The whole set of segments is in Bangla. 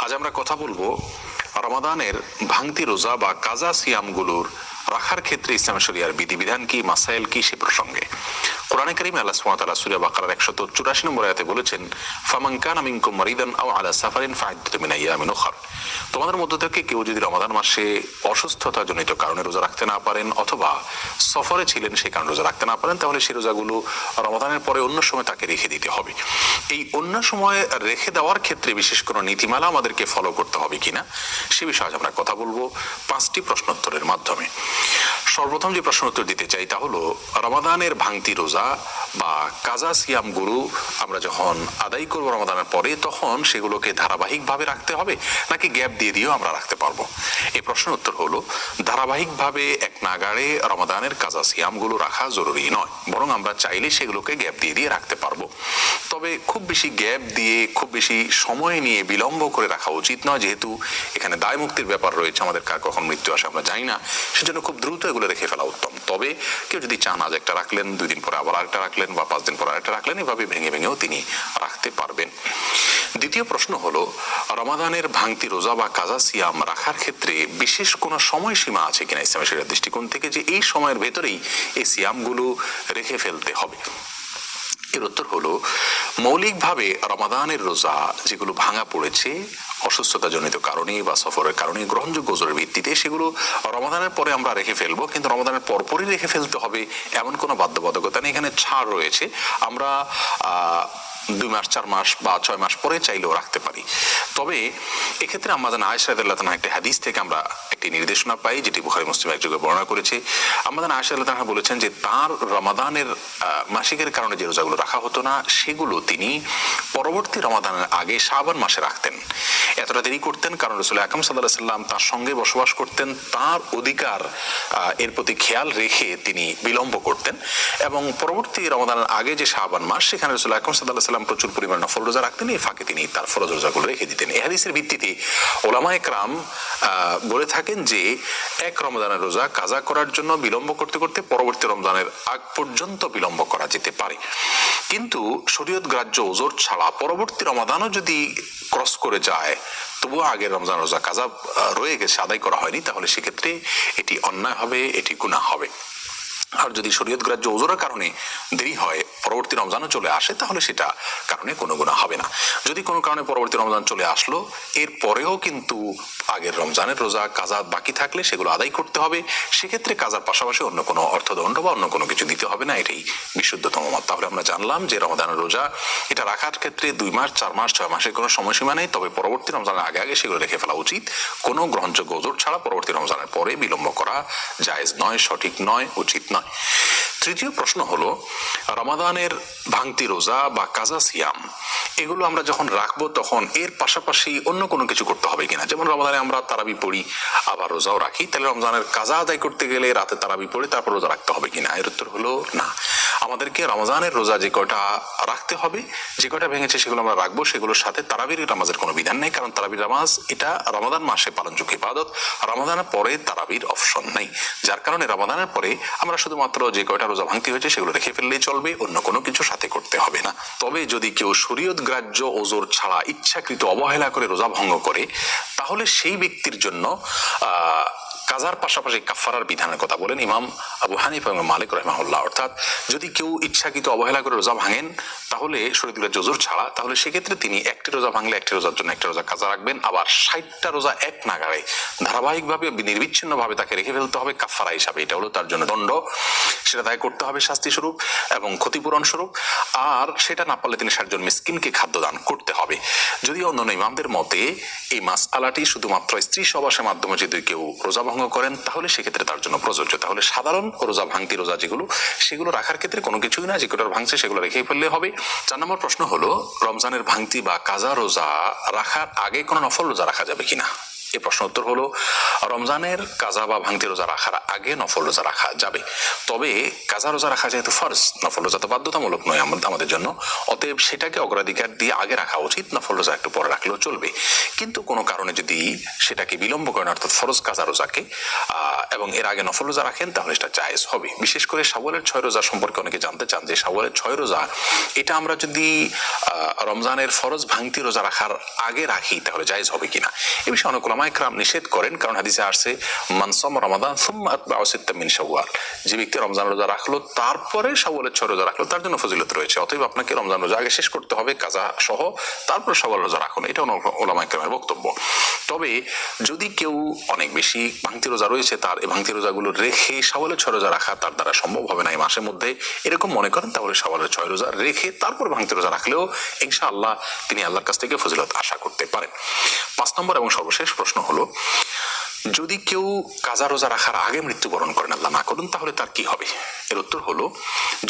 আজ আমরা কথা বলবো রমাদানের ভাঙতি রোজা বা কাজা সিয়ামগুলোর রাখার ক্ষেত্রে ইসলামের শরিয়ার বিধিবিধান কি, মাসাইল কি, সে প্রসঙ্গে। কোরআনে কারীমে আল্লাহ সুবহানাহু ওয়া তাআলা সূরা বাকারার 184 নম্বর আয়াতে বলেছেন, ফামান কানা মিনকুম মারিদান আও আলা সাফারিন ফাইদ্দাতুম মিন আইয়ামিন উখর। তোমাদের মধ্য থেকে কেউ যদি রমাদান মাসে অসুস্থতাজনিত কারণে রোজা রাখতে না পারেন অথবা সফরে ছিলেন সেই কারণে রোজা রাখতে না পারেন, তাহলে সেই রোজাগুলো রমাদানের পরে অন্য সময় তাকে রেখে দিতে হবে। এই অন্য সময় রেখে দেওয়ার ক্ষেত্রে বিশেষ কোনো নীতিমালা আমাদেরকে ফলো করতে হবে কিনা সে বিষয়ে আজ আমরা কথা বলবো 5টি প্রশ্নোত্তরের মাধ্যমে। সর্বপ্রথম যে প্রশ্ন উত্তর দিতে চাই তা হলো, রমাদানের ভাঙতি রোজা বা কাজা সিয়াম গুরু আমরা যখন আদায় করবো রমাদানের পরে, তখন সেগুলোকে ধারাবাহিকভাবে রাখতে হবে নাকি গ্যাপ দিয়ে দিয়েও আমরা রাখতে পারবো? এই প্রশ্নের উত্তর হলো, ধারাবাহিকভাবে এক নাগাড়ে রমাদানের কাজা সিয়ামগুলো রাখা জরুরি নয়, বরং আমরা চাইলে সেগুলোকে গ্যাপ দিয়ে দিয়ে রাখতে পারবো। তবে খুব বেশি গ্যাপ দিয়ে খুব বেশি সময় নিয়ে বিলম্ব করে রাখা উচিত নয়, যেহেতু এখানে দায় মুক্তির ব্যাপার রয়েছে, আমাদের কার কখন মৃত্যু আসে আমরা জানি না, সেজন্য খুব দ্রুত এগুলো রেখে ফেলা উত্তম। তবে কেউ যদি চান আজ একটা রাখলেন, 2 দিন পরে আবার আরেকটা রাখলেন বা 5 দিন পরে আরেকটা রাখলেন, এভাবে ভেঙে ভেঙেও তিনি রাখতে পারবেন। দ্বিতীয় প্রশ্ন হলো, রমাদানের ভাঙতি রোজা বা কাজা সিয়াম রাখার ক্ষেত্রে বিশেষ কোনো সময়সীমা আছে কিনা ইসলামের শরিয়ার দৃষ্টিকোণ থেকে, যে এই সময়ের ভেতরেই এই সিয়ামগুলো রেখে ফেলতে হবে? এর উত্তর হলো, মৌলিকভাবে রমাদানের রোজা যেগুলো ভাঙা পড়েছে অসুস্থতাজনিত কারণে বা সফরের কারণে গ্রহণযোগ্য ওজোরের ভিত্তিতে, সেগুলো রমাদানের পরে আমরা রেখে ফেলবো, কিন্তু রমাদানের পরপরই রেখে ফেলতে হবে এমন কোনো বাধ্যবাধকতা নেই। এখানে ছাড় রয়েছে, আমরা 2 মাস 4 মাস বা 6 মাস পরে চাইলেও রাখতে পারি। তবে এক্ষেত্রে আম্মাজান আয়েশা রাদিয়াল্লাহু তাআলা একটি হাদিস থেকে আমরা একটি নির্দেশনা পাই, যেটি বুখারী মুসলিম একযোগে বর্ণনা করেছে। আম্মাজান আয়েশা রাদিয়াল্লাহু তাআলা বলেছেন যে তার রমাদানের মাসিকের কারণে যে রোজাগুলো রাখা হতো না, সেগুলো তিনি পরবর্তী রমাদানের আগে শাবান মাসে রাখতেন। এতটা দেরি করতেন কারণ রাসূল আকরাম সাল্লাল্লাহু আলাইহি ওয়াসাল্লাম তার সঙ্গে বসবাস করতেন, তার অধিকার এর প্রতি খেয়াল রেখে তিনি বিলম্ব করতেন। এবং পরবর্তী রমাদানের আগে যে শাবান মাস, সেখানে রাসূল আকরাম সাল্লাল্লাহু আলাইহি ওয়াসাল্লাম প্রচুর পরিমাণে নফল রোজা রাখতেন, এই ফাঁকে তিনি তার ফরজ রোজাগুলো রেখে দিতেন। এই হাদিসের ভিত্তিতে উলামায়ে কেরাম বলে থাকেন যে এক রমজানের রোজা কাজা করার জন্য বিলম্ব করতে করতে পরবর্তী রমজানের আগ পর্যন্ত বিলম্ব করা যেতে পারে। কিন্তু শরীয়ত গ্রাহ্য ওজর ছাড়া পরবর্তী রমাদানও যদি ক্রস করে যায়, তবুও আগের রমজান রোজা কাজা রয়ে গেছে, আদায় করা হয়নি, তাহলে সেক্ষেত্রে এটি অন্যায় হবে, এটি গুনাহ হবে। আর যদি শরীয়ত গ্রাহ্য ওজরের কারণে দেরি হয়, পরবর্তী রমজানও চলে আসে, তাহলে সেটা কারণে কোনো গুনাহ হবে না। যদি কোনো কারণে পরবর্তী রমজান চলে আসলো, এর পরেও কিন্তু আগের রমজানের রোজা কাজা বাকি থাকলে সেগুলো আদায় করতে হবে। সেক্ষেত্রে কাজার পাশাপাশি অন্য কোনো অর্থদণ্ড বা অন্য কোনো কিছু দিতে হবে না, এটাই বিশুদ্ধতম মত। তাহলে আমরা জানলাম যে রমজানের রোজা এটা রাখার ক্ষেত্রে 2 মাস 4 মাস 6 মাসের কোনো সময়সীমা নেই, তবে পরবর্তী রমজানের আগে আগে সেগুলো রেখে ফেলা উচিত। কোনো গ্রহণযোগ্য ওজর ছাড়া পরবর্তী রমজানের পরে বিলম্ব করা জায়েজ নয়, সঠিক নয়, উচিত নয়। তৃতীয় প্রশ্ন হলো, রমাদানের ভাঙতি রোজা বা কাজা সিয়াম এগুলো আমরা যখন রাখবো, তখন এর পাশাপাশি অন্য কোনো কিছু করতে হবে কিনা? যেমন রমাদানে আমরা তারাবি পড়ি, আবার রোজাও রাখি, তাহলে রমজানের কাজা আদায় করতে গেলে রাতে তারাবি পড়ে তারপর রোজা রাখতে হবে কিনা? এর উত্তর হলো না। আমাদেরকে রমজানের রোজা যে কয়টা রাখতে হবে, যে কয়টা ভেঙেছে সেগুলো আমরা রাখবো, সেগুলোর সাথে তারাবির নামাজের কোনো বিধান নেই, কারণ তারাবির নামাজ এটা রমাদান মাসে পালনযোগ্য ইবাদত। রমাদানের পরে তারাবির অপশন নেই, যার কারণে রমাদানের পরে আমরা শুধুমাত্র যে কয়টা রোজা ভাঙতি হয়েছে সেগুলো রেখে ফেললেই চলবে, অন্য কোনো কিছু সাথে করতে হবে না। তবে যদি কেউ শরীয়ত গ্রাহ্য ওজর ছাড়া ইচ্ছাকৃত অবহেলা করে রোজা ভঙ্গ করে, তাহলে সেই ব্যক্তির জন্য কাজার পাশাপাশি কাফারার বিধানের কথা বলেন ইমাম আবু হানিফা এবং মালিক রাহিমাহুল্লাহ। অর্থাৎ যদি কেউ ইচ্ছাকৃত অবহেলা করে রোজা ভাঙেন, তাহলে শরীয়ত গ্রাহ্য ওজর ছাড়া, তাহলে সেক্ষেত্রে তিনি একটি রোজা ভাঙলে একটি রোজার জন্য একটা রোজা কাজা রাখবেন, আবার 60টা রোজা এক নাগাড়ে ধারাবাহিকভাবে নির্বিচ্ছিন্নভাবে তাকে রেখে ফেলতে হবে কাফারা হিসাবে। এটা হলো তার জন্য দণ্ড, সেটা দায় করতে হবে শাস্তি স্বরূপ এবং ক্ষতিপূরণ স্বরূপ। আর সেটা না পারলে তিনি 60 জন মিসকিনকে খাদ্য দান করতে হবে। যদি অন্যান্য ইমামদের মতে এই মাসআলাটি শুধুমাত্র স্ত্রী সহবাসের মাধ্যমে যদি কেউ রোজা ভঙ্গ করেন, তাহলে সেক্ষেত্রে তার জন্য প্রযোজ্য। তাহলে সাধারণ রোজা ভাঙতি রোজা সেগুলো রাখার ক্ষেত্রে কোনো কিছুই না, যে কটার ভাঙছে সেগুলো রেখে ফেললে হবে। 4 নম্বর প্রশ্ন হলো, রমজানের ভাঙতি বা কাজা রোজা রাখার আগে কোনো নফল রোজা রাখা যাবে কিনা? এই প্রশ্ন উত্তর হলো রমজানের কাজা বা ভাঙতি রোজা রাখার আগে নফল রোজা রাখা যাবে, তবে কাজা রোজা রাখা যেহেতু ফরজ, নফল রোজা তো বাধ্যতামূলক নয় আমাদের জন্য, অতএব সেটাকে অগ্রাধিকার দিয়ে আগে রাখা উচিত, নফল রোজা একটু পরে রাখলেও চলবে। কিন্তু কোনো কারণে যদি সেটাকে বিলম্ব করেন অর্থাৎ ফরজ কাজা রোজাকে এবং এর আগে নফল রোজা রাখেন তাহলে সেটা জায়েজ হবে। বিশেষ করে শাওয়ালের 6 রোজা সম্পর্কে অনেকে জানতে চান যে শাওয়ালের 6 রোজা এটা আমরা যদি রমজানের ফরজ ভাঙতি রোজা রাখার আগে রাখি তাহলে জায়েজ হবে কিনা, এ বিষয়ে অনেক উলামায়ে কেরাম নিষেধ করেন, কারণ হাদিসে আসছে মান সামা রমাদান সুম্মা আতবাউ সিত্তাম মিন শাওয়াল, যে ব্যক্তি রমজান রোজা রাখলো তারপরে শাওয়ালের 6 রোজা রাখলো তার জন্য ফজিলত রয়েছে, অতএব আপনাকে রমজান রোজা আগে শেষ করতে হবে কাজা সহ, তারপর শাওয়াল রোজা রাখুন, এটা উলামায়ে কেরামের বক্তব্য। তবে যদি কেউ অনেক বেশি ভাঙতি রোজা রয়েছে, তার এই ভাঙতি রোজাগুলো রেখে শাওয়ালের 6 রোজা রাখা তার দ্বারা সম্ভব হবে না এই মাসের মধ্যে, এরকম মনে করেন, তাহলে শাওয়ালের 6 রোজা রেখে তারপর ভাঙতি রোজা রাখলেও ইনশাআল্লাহ তিনি আল্লাহর কাছ থেকে ফজিলত আশা করতে পারেন। 5 নম্বর এবং সর্বশেষ প্রশ্ন হলো, যদি কেউ কাজা রোজা রাখার আগে মৃত্যুবরণ করেন, আল্লাহ না করুন, তাহলে তার কি হবে? এর উত্তর হলো,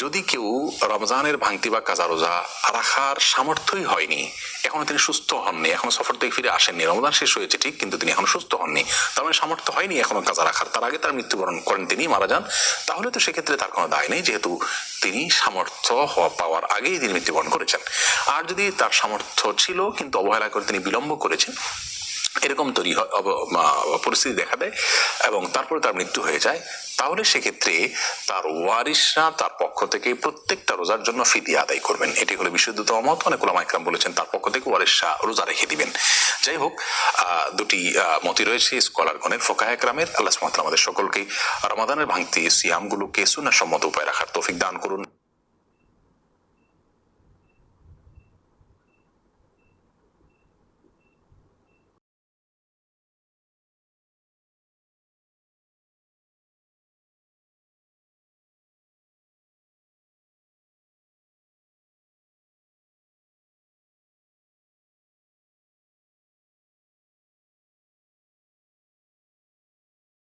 যদি কেউ রমজানের ভাঙতি বা কাজা রোজা রাখার সামর্থ্যই হয়নি, এখনো তিনি সুস্থ হননি, এখনো সফর থেকে ফিরে আসেননি, রমজান শেষ হয়েছে ঠিক কিন্তু তিনি এখনো সুস্থ হননি, তার মানে সামর্থ্য হয়নি এখনো কাজা রাখার, তার আগে তার মৃত্যুবরণ করেন, তিনি মারা যান, তাহলে তো সেক্ষেত্রে তার কোনো দায় নেই, যেহেতু তিনি সামর্থ্য পাওয়ার আগেই তিনি মৃত্যুবরণ করেছেন। আর যদি তার সামর্থ্য ছিল কিন্তু অবহেলা করে তিনি বিলম্ব করেছেন, এরকম পরিস্থিতি দেখা দেয় এবং তারপরে তার মৃত্যু হয়ে যায়, তাহলে সেক্ষেত্রে তার ওয়ারিসরা তার পক্ষ থেকে প্রত্যেকটা রোজার জন্য ফিদিয়া আদায় করবেন। এটি হলো বিশুদ্ধতম মত। অনেক উলামায়ে কেরাম বলেছেন তার পক্ষ থেকে ওয়ারিসরা রোজা রেখে দিবেন। যাই হোক, দুটি মতই রয়েছে স্কলারগণের, ফোকাহে কেরামের। আল্লাহ সুবহানাহু ওয়া তাআলা আমাদের সকলকে রমাদানের ভাঙতি সিয়ামগুলোকে সুন্নাহসম্মত উপায়ে রাখার তৌফিক দান করুন।